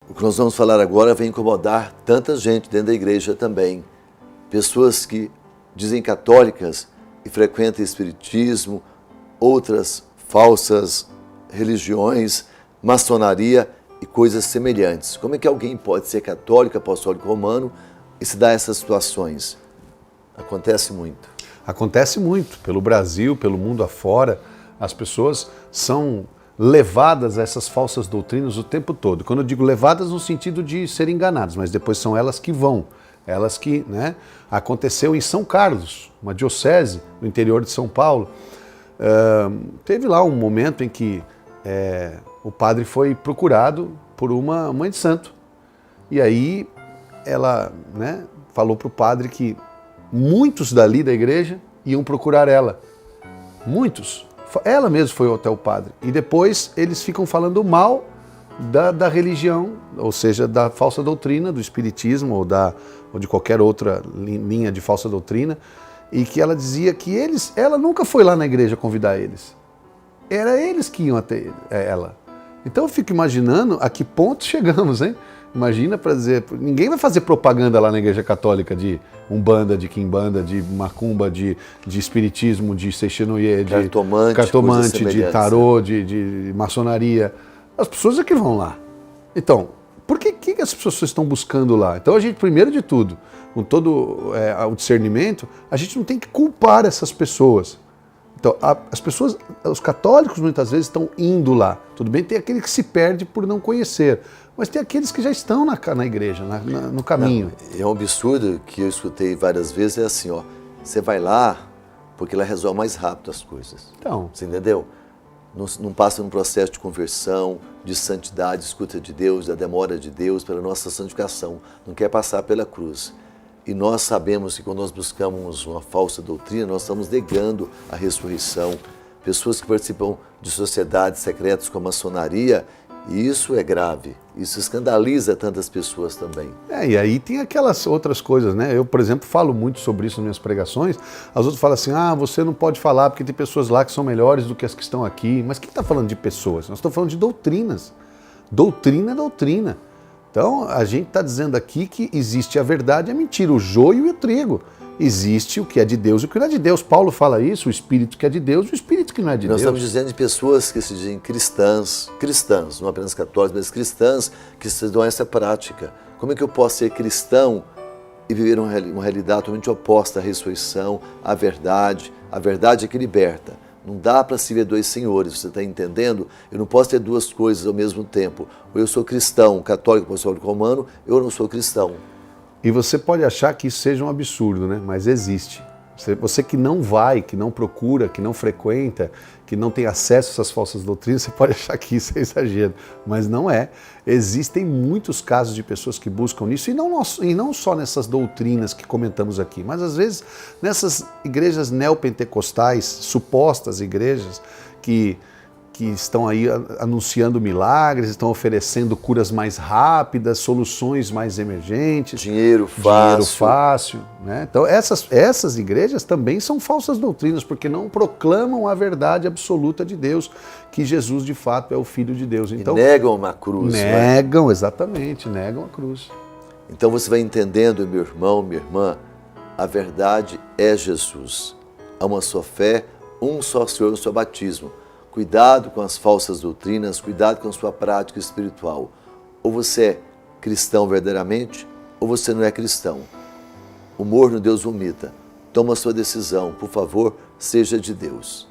O que nós vamos falar agora vai incomodar tanta gente dentro da igreja também. Pessoas que dizem católicas e frequentam espiritismo, outras falsas religiões, maçonaria e coisas semelhantes. Como é que alguém pode ser católico, apostólico romano e se dar essas situações? Acontece muito. Acontece muito. Pelo Brasil, pelo mundo afora, as pessoas são levadas a essas falsas doutrinas o tempo todo. Quando eu digo levadas no sentido de serem enganadas, mas depois são elas que vão. Elas que, aconteceu em São Carlos, uma diocese no interior de São Paulo. Teve lá um momento em que o padre foi procurado por uma mãe de santo. E aí ela falou para o padre que muitos dali da igreja iam procurar ela. Muitos. Ela mesma foi até o padre. E depois eles ficam falando mal da religião, ou seja, da falsa doutrina, do espiritismo ou de qualquer outra linha de falsa doutrina, e que ela dizia que ela nunca foi lá na igreja convidar eles. Era eles que iam até ela. Então eu fico imaginando a que ponto chegamos, hein? Imagina para dizer, ninguém vai fazer propaganda lá na igreja católica de umbanda, de quimbanda, de macumba, de espiritismo, de seixinoye, de cartomante, de tarô, de maçonaria. As pessoas é que vão lá. Então, por que as pessoas estão buscando lá? Então a gente, primeiro de tudo, com todo o discernimento, a gente não tem que culpar essas pessoas. Então, as pessoas, os católicos muitas vezes estão indo lá. Tudo bem, tem aquele que se perde por não conhecer, mas tem aqueles que já estão na igreja, no caminho. É um absurdo que eu escutei várias vezes, é assim, você vai lá porque ela resolve mais rápido as coisas. Então, você entendeu? Não passa num processo de conversão, de santidade, escuta de Deus, da demora de Deus, pela nossa santificação. Não quer passar pela cruz. E nós sabemos que quando nós buscamos uma falsa doutrina, nós estamos negando a ressurreição. Pessoas que participam de sociedades secretas como a maçonaria, e isso é grave. Isso escandaliza tantas pessoas também. E aí tem aquelas outras coisas, Eu, por exemplo, falo muito sobre isso nas minhas pregações. As outras falam assim, você não pode falar porque tem pessoas lá que são melhores do que as que estão aqui. Mas quem está falando de pessoas? Nós estamos falando de doutrinas. Doutrina é doutrina. Então, a gente está dizendo aqui que existe a verdade e a mentira, o joio e o trigo. Existe o que é de Deus e o que não é de Deus. Paulo fala isso, o espírito que é de Deus e o espírito que não é de Deus. Nós estamos dizendo de pessoas que se dizem cristãs, não apenas católicas, mas cristãs que se dão essa prática. Como é que eu posso ser cristão e viver uma realidade totalmente oposta à ressurreição, à verdade? A verdade é que liberta. Não dá para se ver dois senhores, você está entendendo? Eu não posso ter duas coisas ao mesmo tempo. Ou eu sou cristão, católico, apostólico romano, eu não sou cristão. E você pode achar que isso seja um absurdo, mas existe. Você que não vai, que não procura, que não frequenta, que não tem acesso a essas falsas doutrinas, você pode achar que isso é exagero, mas não é. Existem muitos casos de pessoas que buscam nisso, e não só nessas doutrinas que comentamos aqui, mas às vezes nessas igrejas neopentecostais, supostas igrejas que estão aí anunciando milagres, estão oferecendo curas mais rápidas, soluções mais emergentes. Dinheiro fácil. Então essas igrejas também são falsas doutrinas, porque não proclamam a verdade absoluta de Deus, que Jesus de fato é o Filho de Deus. Então, e negam uma cruz. Negam, exatamente, negam a cruz. Então você vai entendendo, meu irmão, minha irmã, a verdade é Jesus. Há uma só fé, um só Senhor, um só batismo. Cuidado com as falsas doutrinas, cuidado com a sua prática espiritual. Ou você é cristão verdadeiramente, ou você não é cristão. O morno Deus vomita. Toma a sua decisão, por favor, seja de Deus.